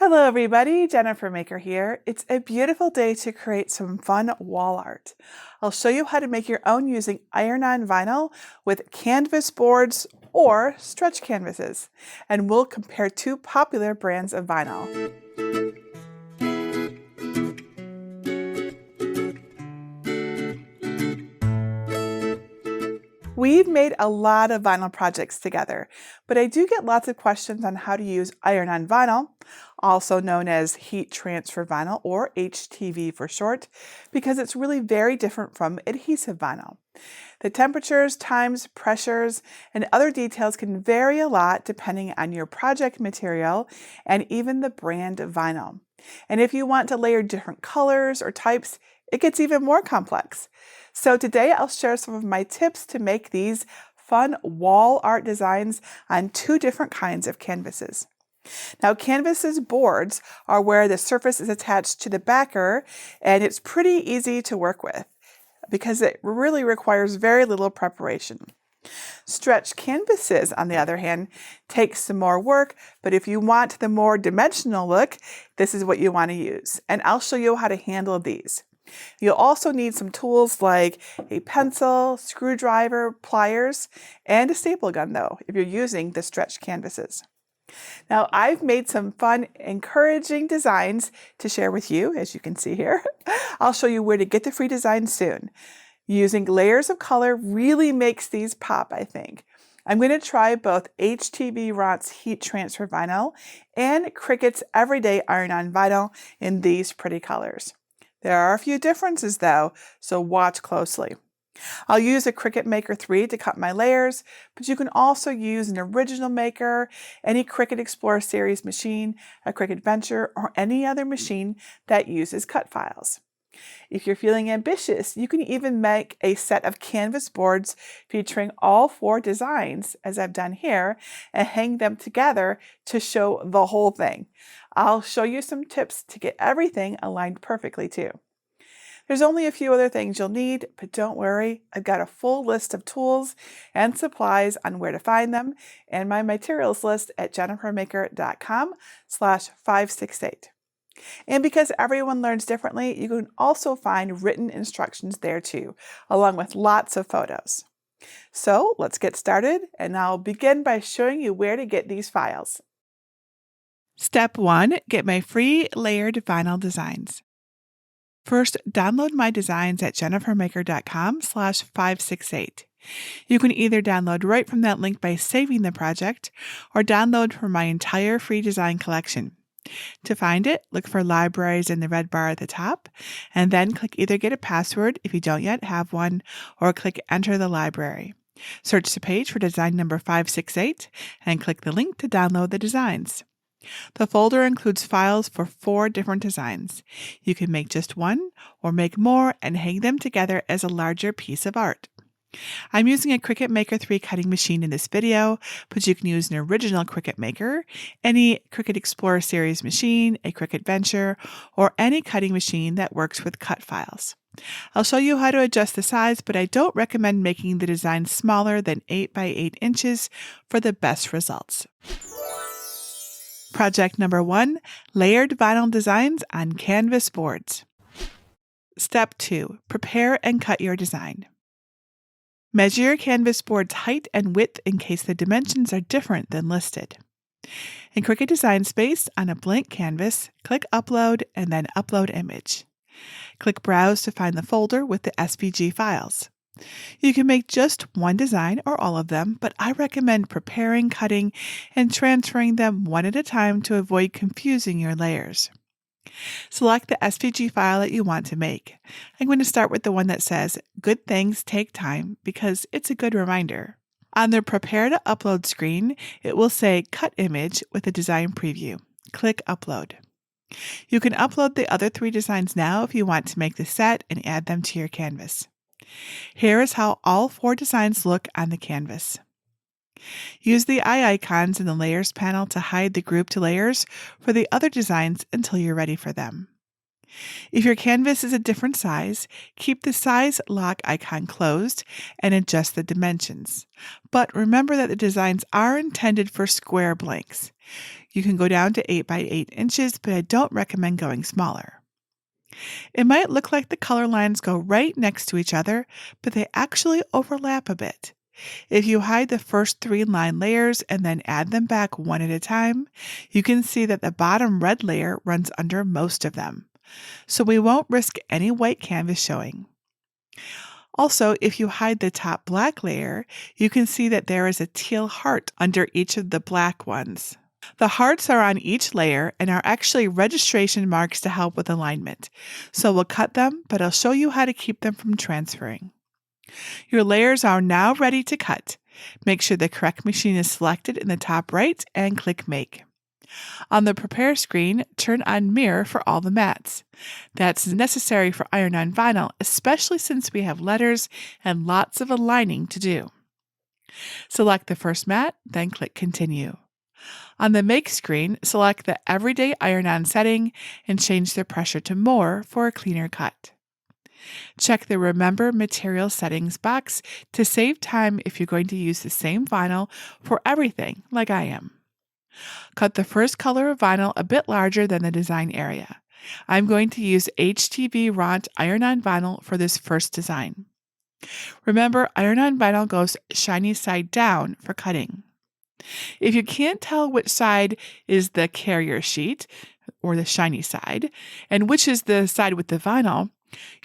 Hello everybody, JenniferMaker here. It's a beautiful day to create some fun wall art. I'll show you how to make your own using iron-on vinyl with canvas boards or stretch canvases, and we'll compare two popular brands of vinyl. We've made a lot of vinyl projects together, but I do get lots of questions on how to use iron-on vinyl, also known as heat transfer vinyl or HTV for short, because it's really very different from adhesive vinyl. The temperatures, times, pressures, and other details can vary a lot depending on your project material and even the brand of vinyl. And if you want to layer different colors or types, it gets even more complex. So today I'll share some of my tips to make these fun wall art designs on two different kinds of canvases. Now, canvases boards are where the surface is attached to the backer, and it's pretty easy to work with because it really requires very little preparation. Stretch canvases, on the other hand, take some more work, but if you want the more dimensional look, this is what you want to use. And I'll show you how to handle these. You'll also need some tools like a pencil, screwdriver, pliers, and a staple gun though, if you're using the stretch canvases. Now, I've made some fun, encouraging designs to share with you, as you can see here. I'll show you where to get the free designs soon. Using layers of color really makes these pop, I think. I'm going to try both HTV Ront's heat transfer vinyl and Cricut's everyday iron-on vinyl in these pretty colors. There are a few differences though, so watch closely. I'll use a Cricut Maker 3 to cut my layers, but you can also use an original maker, any Cricut Explorer series machine, a Cricut Venture, or any other machine that uses cut files. If you're feeling ambitious, you can even make a set of canvas boards featuring all 4 designs, as I've done here, and hang them together to show the whole thing. I'll show you some tips to get everything aligned perfectly too. There's only a few other things you'll need, but don't worry, I've got a full list of tools and supplies on where to find them and my materials list at JenniferMaker.com/568. And because everyone learns differently, you can also find written instructions there too, along with lots of photos. So let's get started, and I'll begin by showing you where to get these files. Step 1, get my free layered vinyl designs. First, download my designs at JenniferMaker.com/568. You can either download right from that link by saving the project, or download from my entire free design collection. To find it, look for Libraries in the red bar at the top, and then click either Get a Password if you don't yet have one, or click Enter the library. Search the page for design number 568, and click the link to download the designs. The folder includes files for 4 different designs. You can make just one, or make more and hang them together as a larger piece of art. I'm using a Cricut Maker 3 cutting machine in this video, but you can use an original Cricut Maker, any Cricut Explorer series machine, a Cricut Venture, or any cutting machine that works with cut files. I'll show you how to adjust the size, but I don't recommend making the design smaller than 8 by 8 inches for the best results. Project number 1, layered vinyl designs on canvas boards. Step 2, prepare and cut your design. Measure your canvas board's height and width in case the dimensions are different than listed. In Cricut Design Space, on a blank canvas, click Upload and then Upload Image. Click Browse to find the folder with the SVG files. You can make just one design or all of them, but I recommend preparing, cutting, and transferring them one at a time to avoid confusing your layers. Select the SVG file that you want to make. I'm going to start with the one that says, Good things take time, because it's a good reminder. On the Prepare to Upload screen, it will say Cut Image with a design preview. Click Upload. You can upload the other 3 designs now if you want to make the set and add them to your canvas. Here is how all 4 designs look on the canvas. Use the eye icons in the Layers panel to hide the grouped layers for the other designs until you're ready for them. If your canvas is a different size, keep the size lock icon closed and adjust the dimensions. But remember that the designs are intended for square blanks. You can go down to 8 by 8 inches, but I don't recommend going smaller. It might look like the color lines go right next to each other, but they actually overlap a bit. If you hide the first 3 line layers and then add them back one at a time, you can see that the bottom red layer runs under most of them. So we won't risk any white canvas showing. Also, if you hide the top black layer, you can see that there is a teal heart under each of the black ones. The hearts are on each layer and are actually registration marks to help with alignment. So we'll cut them, but I'll show you how to keep them from transferring. Your layers are now ready to cut. Make sure the correct machine is selected in the top right and click Make. On the Prepare screen, turn on Mirror for all the mats. That's necessary for iron-on vinyl, especially since we have letters and lots of aligning to do. Select the first mat, then click Continue. On the Make screen, select the Everyday Iron-On setting and change the pressure to More for a cleaner cut. Check the Remember Material Settings box to save time if you're going to use the same vinyl for everything, like I am. Cut the first color of vinyl a bit larger than the design area. I'm going to use HTV Ront iron-on vinyl for this first design. Remember, iron-on vinyl goes shiny side down for cutting. If you can't tell which side is the carrier sheet, or the shiny side, and which is the side with the vinyl,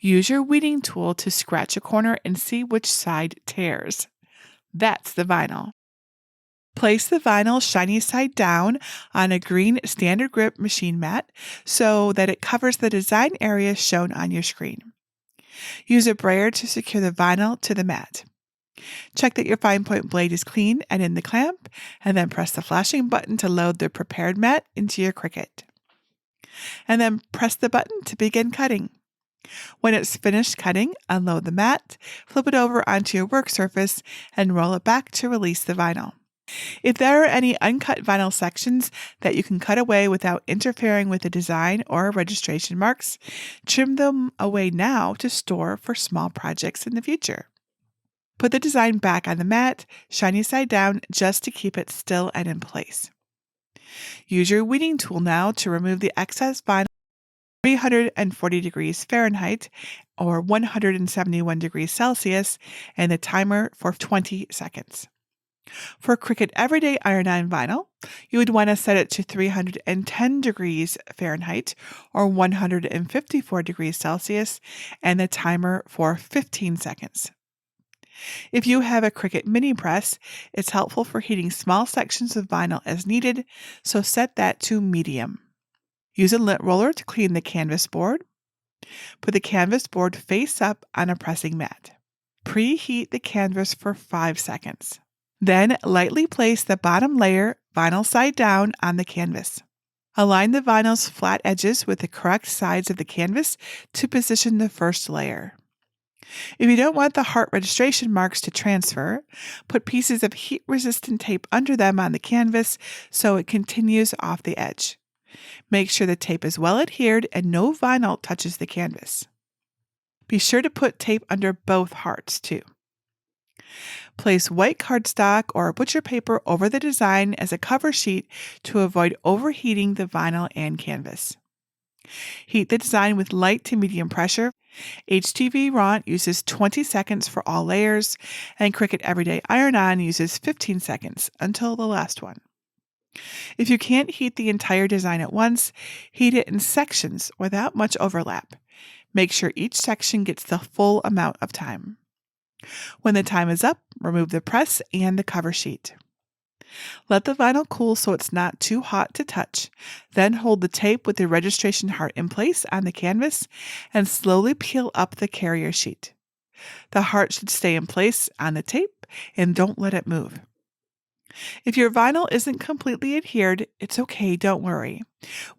use your weeding tool to scratch a corner and see which side tears. That's the vinyl. Place the vinyl shiny side down on a green standard grip machine mat so that it covers the design area shown on your screen. Use a brayer to secure the vinyl to the mat. Check that your fine point blade is clean and in the clamp, and then press the flashing button to load the prepared mat into your Cricut. And then press the button to begin cutting. When it's finished cutting, unload the mat, flip it over onto your work surface, and roll it back to release the vinyl. If there are any uncut vinyl sections that you can cut away without interfering with the design or registration marks, trim them away now to store for small projects in the future. Put the design back on the mat, shiny side down, just to keep it still and in place. Use your weeding tool now to remove the excess vinyl 340 degrees Fahrenheit or 171 degrees Celsius and the timer for 20 seconds. For Cricut Everyday Iron-On Vinyl, you would want to set it to 310 degrees Fahrenheit or 154 degrees Celsius and the timer for 15 seconds. If you have a Cricut mini press, it's helpful for heating small sections of vinyl as needed, so set that to medium. Use a lint roller to clean the canvas board. Put the canvas board face up on a pressing mat. Preheat the canvas for 5 seconds. Then lightly place the bottom layer, vinyl side down, on the canvas. Align the vinyl's flat edges with the correct sides of the canvas to position the first layer. If you don't want the heart registration marks to transfer, put pieces of heat-resistant tape under them on the canvas so it continues off the edge. Make sure the tape is well adhered and no vinyl touches the canvas. Be sure to put tape under both hearts too. Place white cardstock or butcher paper over the design as a cover sheet to avoid overheating the vinyl and canvas. Heat the design with light to medium pressure. HTV Ront uses 20 seconds for all layers, and Cricut Everyday Iron-On uses 15 seconds until the last one. If you can't heat the entire design at once, heat it in sections without much overlap. Make sure each section gets the full amount of time. When the time is up, remove the press and the cover sheet. Let the vinyl cool so it's not too hot to touch. Then hold the tape with the registration heart in place on the canvas and slowly peel up the carrier sheet. The heart should stay in place on the tape and don't let it move. If your vinyl isn't completely adhered, it's okay, don't worry.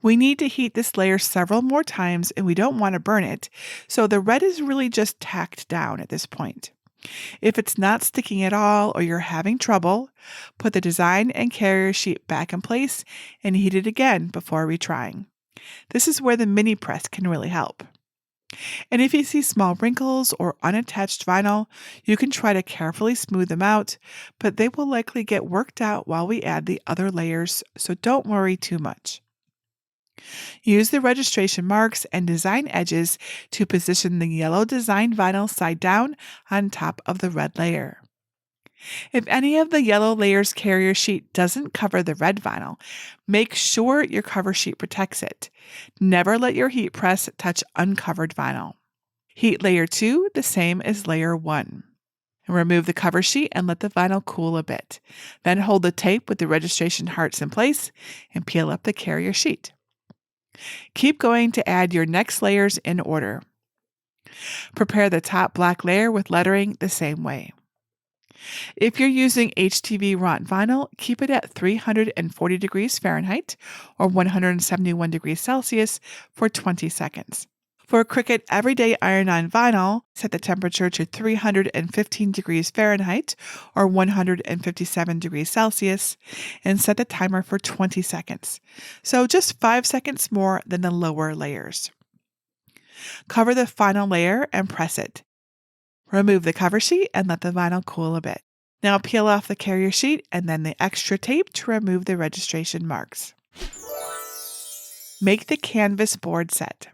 We need to heat this layer several more times and we don't want to burn it, so the red is really just tacked down at this point. If it's not sticking at all or you're having trouble, put the design and carrier sheet back in place and heat it again before retrying. This is where the mini press can really help. And if you see small wrinkles or unattached vinyl, you can try to carefully smooth them out, but they will likely get worked out while we add the other layers, so don't worry too much. Use the registration marks and design edges to position the yellow design vinyl side down on top of the red layer. If any of the yellow layer's carrier sheet doesn't cover the red vinyl, make sure your cover sheet protects it. Never let your heat press touch uncovered vinyl. Heat layer 2 the same as layer 1. Remove the cover sheet and let the vinyl cool a bit. Then hold the tape with the registration hearts in place and peel up the carrier sheet. Keep going to add your next layers in order. Prepare the top black layer with lettering the same way. If you're using HTV wrought vinyl, keep it at 340 degrees Fahrenheit or 171 degrees Celsius for 20 seconds. For Cricut Everyday Iron-On Vinyl, set the temperature to 315 degrees Fahrenheit or 157 degrees Celsius and set the timer for 20 seconds. So just 5 seconds more than the lower layers. Cover the final layer and press it. Remove the cover sheet and let the vinyl cool a bit. Now peel off the carrier sheet and then the extra tape to remove the registration marks. Make the canvas board set.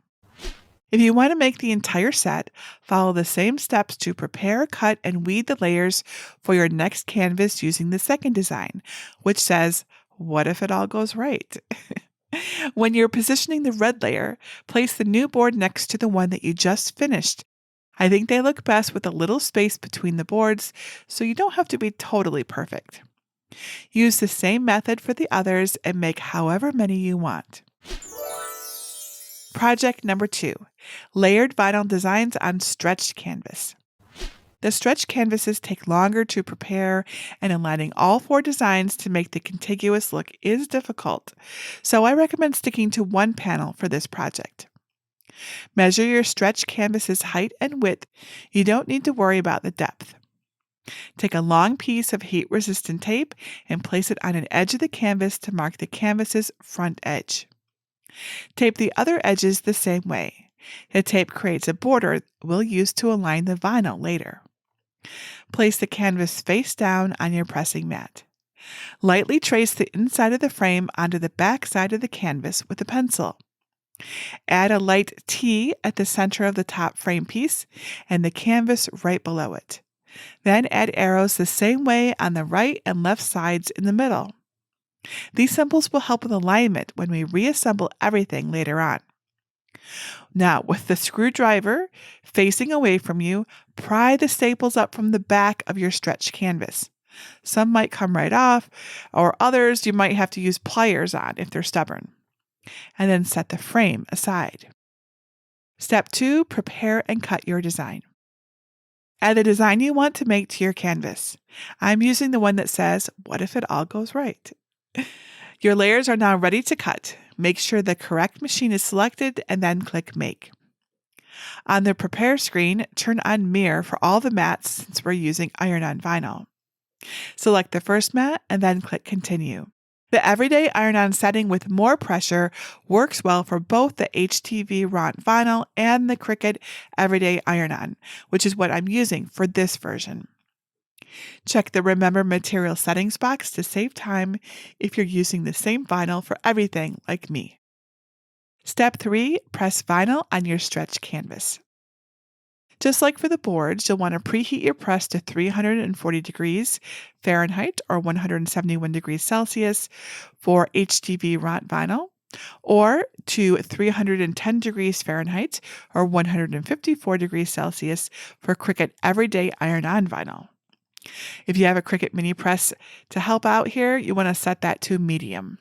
If you want to make the entire set, follow the same steps to prepare, cut, and weed the layers for your next canvas using the second design, which says, "What if it all goes right?" When you're positioning the red layer, place the new board next to the one that you just finished. I think they look best with a little space between the boards, so you don't have to be totally perfect. Use the same method for the others and make however many you want. Project number 2, layered vinyl designs on stretched canvas. The stretched canvases take longer to prepare, and aligning all 4 designs to make the contiguous look is difficult, so I recommend sticking to one panel for this project. Measure your stretched canvas's height and width. You don't need to worry about the depth. Take a long piece of heat-resistant tape and place it on an edge of the canvas to mark the canvas's front edge. Tape the other edges the same way. The tape creates a border we'll use to align the vinyl later. Place the canvas face down on your pressing mat. Lightly trace the inside of the frame onto the back side of the canvas with a pencil. Add a light T at the center of the top frame piece and the canvas right below it. Then add arrows the same way on the right and left sides in the middle. These symbols will help with alignment when we reassemble everything later on. Now, with the screwdriver facing away from you, pry the staples up from the back of your stretched canvas. Some might come right off, or others you might have to use pliers on if they're stubborn. And then set the frame aside. Step 2, prepare and cut your design. Add the design you want to make to your canvas. I'm using the one that says, "What if it all goes right?" Your layers are now ready to cut. Make sure the correct machine is selected and then click Make. On the Prepare screen, turn on Mirror for all the mats since we're using iron-on vinyl. Select the first mat and then click Continue. The Everyday Iron-On setting with more pressure works well for both the HTV wrought vinyl and the Cricut Everyday Iron-On, which is what I'm using for this version. Check the Remember Material Settings box to save time if you're using the same vinyl for everything like me. Step 3, press vinyl on your stretched canvas. Just like for the boards, you'll want to preheat your press to 340 degrees Fahrenheit or 171 degrees Celsius for HTV wrought vinyl, or to 310 degrees Fahrenheit or 154 degrees Celsius for Cricut Everyday Iron-On vinyl. If you have a Cricut mini press to help out here, you want to set that to medium.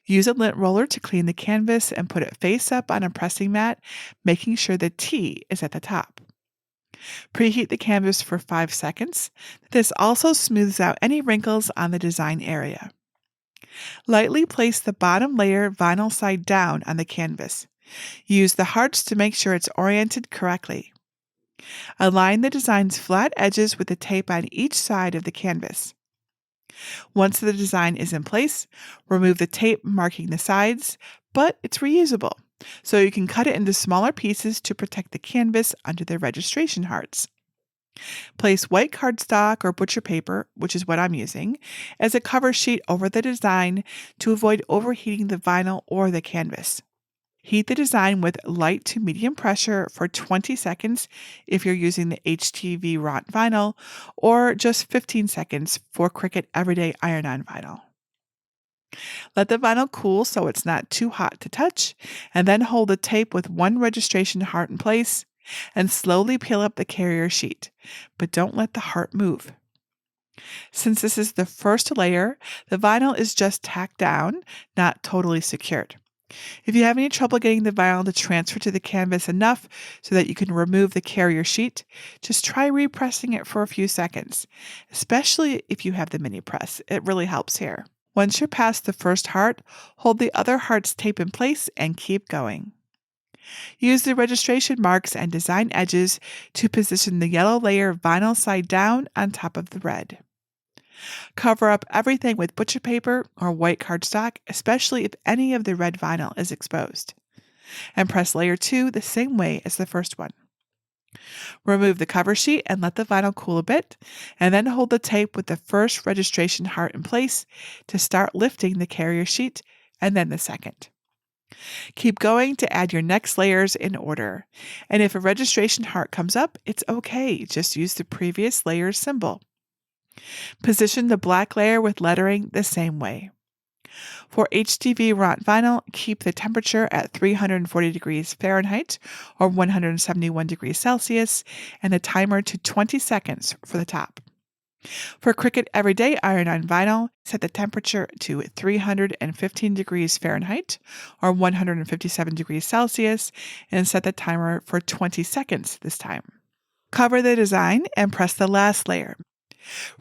Use a lint roller to clean the canvas and put it face up on a pressing mat, making sure the T is at the top. Preheat the canvas for 5 seconds. This also smooths out any wrinkles on the design area. Lightly place the bottom layer vinyl side down on the canvas. Use the hearts to make sure it's oriented correctly. Align the design's flat edges with the tape on each side of the canvas. Once the design is in place, remove the tape marking the sides, but it's reusable, so you can cut it into smaller pieces to protect the canvas under the registration hearts. Place white cardstock or butcher paper, which is what I'm using, as a cover sheet over the design to avoid overheating the vinyl or the canvas. Heat the design with light to medium pressure for 20 seconds if you're using the HTV Ront vinyl, or just 15 seconds for Cricut Everyday Iron-On vinyl. Let the vinyl cool so it's not too hot to touch, and then hold the tape with one registration heart in place and slowly peel up the carrier sheet, but don't let the heart move. Since this is the first layer, the vinyl is just tacked down, not totally secured. If you have any trouble getting the vinyl to transfer to the canvas enough so that you can remove the carrier sheet, just try repressing it for a few seconds, especially if you have the mini press. It really helps here. Once you're past the first heart, hold the other heart's tape in place and keep going. Use the registration marks and design edges to position the yellow layer vinyl side down on top of the red. Cover up everything with butcher paper or white cardstock, especially if any of the red vinyl is exposed. And press layer 2 the same way as the first one. Remove the cover sheet and let the vinyl cool a bit, and then hold the tape with the first registration heart in place to start lifting the carrier sheet, and then the second. Keep going to add your next layers in order. And if a registration heart comes up, it's okay. Just use the previous layer's symbol. Position the black layer with lettering the same way. For HTV Ront vinyl, keep the temperature at 340 degrees Fahrenheit or 171 degrees Celsius and the timer to 20 seconds for the top. For Cricut Everyday Iron-On vinyl, set the temperature to 315 degrees Fahrenheit or 157 degrees Celsius and set the timer for 20 seconds this time. Cover the design and press the last layer.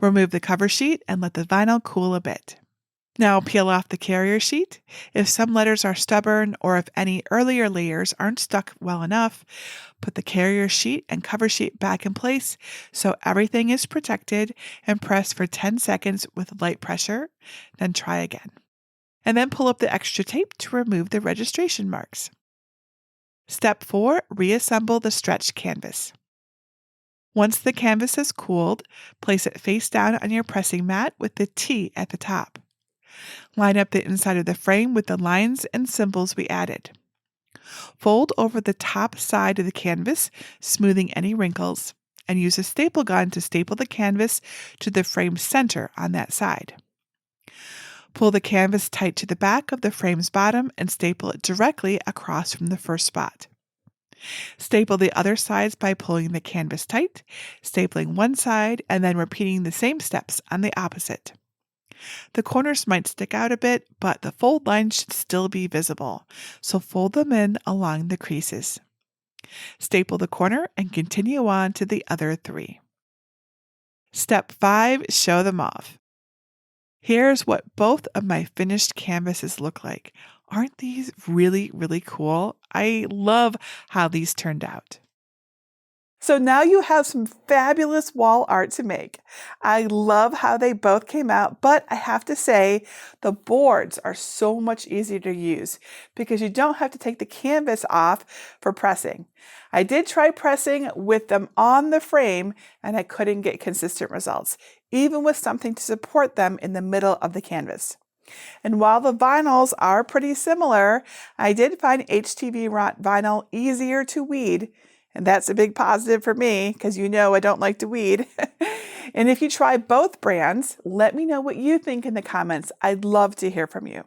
Remove the cover sheet and let the vinyl cool a bit. Now peel off the carrier sheet. If some letters are stubborn or if any earlier layers aren't stuck well enough, put the carrier sheet and cover sheet back in place so everything is protected and press for 10 seconds with light pressure, then try again. And then pull up the extra tape to remove the registration marks. Step 4, reassemble the stretched canvas. Once the canvas has cooled, place it face down on your pressing mat with the T at the top. Line up the inside of the frame with the lines and symbols we added. Fold over the top side of the canvas, smoothing any wrinkles, and use a staple gun to staple the canvas to the frame center on that side. Pull the canvas tight to the back of the frame's bottom and staple it directly across from the first spot. Staple the other sides by pulling the canvas tight, stapling one side, and then repeating the same steps on the opposite. The corners might stick out a bit, but the fold lines should still be visible, so fold them in along the creases. Staple the corner and continue on to the other 3. Step 5, show them off. Here's what both of my finished canvases look like. Aren't these really, really cool? I love how these turned out. So now you have some fabulous wall art to make. I love how they both came out, but I have to say the boards are so much easier to use because you don't have to take the canvas off for pressing. I did try pressing with them on the frame and I couldn't get consistent results, even with something to support them in the middle of the canvas. And while the vinyls are pretty similar, I did find HTV Ront vinyl easier to weed. And that's a big positive for me because you know I don't like to weed. And if you try both brands, let me know what you think in the comments. I'd love to hear from you.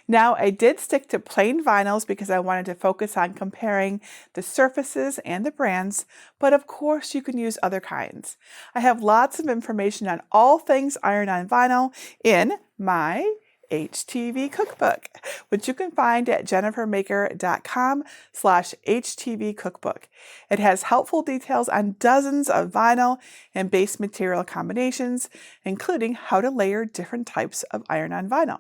Now, I did stick to plain vinyls because I wanted to focus on comparing the surfaces and the brands, but of course you can use other kinds. I have lots of information on all things iron-on vinyl in my HTV cookbook, which you can find at JenniferMaker.com/HTV cookbook. It has helpful details on dozens of vinyl and base material combinations, including how to layer different types of iron-on vinyl.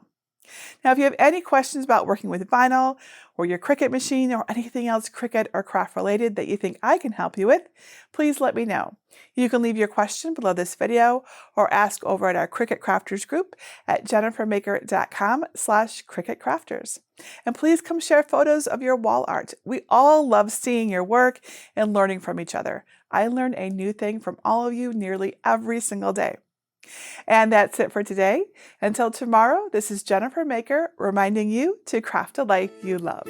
Now, if you have any questions about working with vinyl or your Cricut machine or anything else Cricut or craft related that you think I can help you with, please let me know. You can leave your question below this video or ask over at our Cricut Crafters group at jennifermaker.com/CricutCrafters. And please come share photos of your wall art. We all love seeing your work and learning from each other. I learn a new thing from all of you nearly every single day. And that's it for today. Until tomorrow, this is Jennifer Maker reminding you to craft a life you love.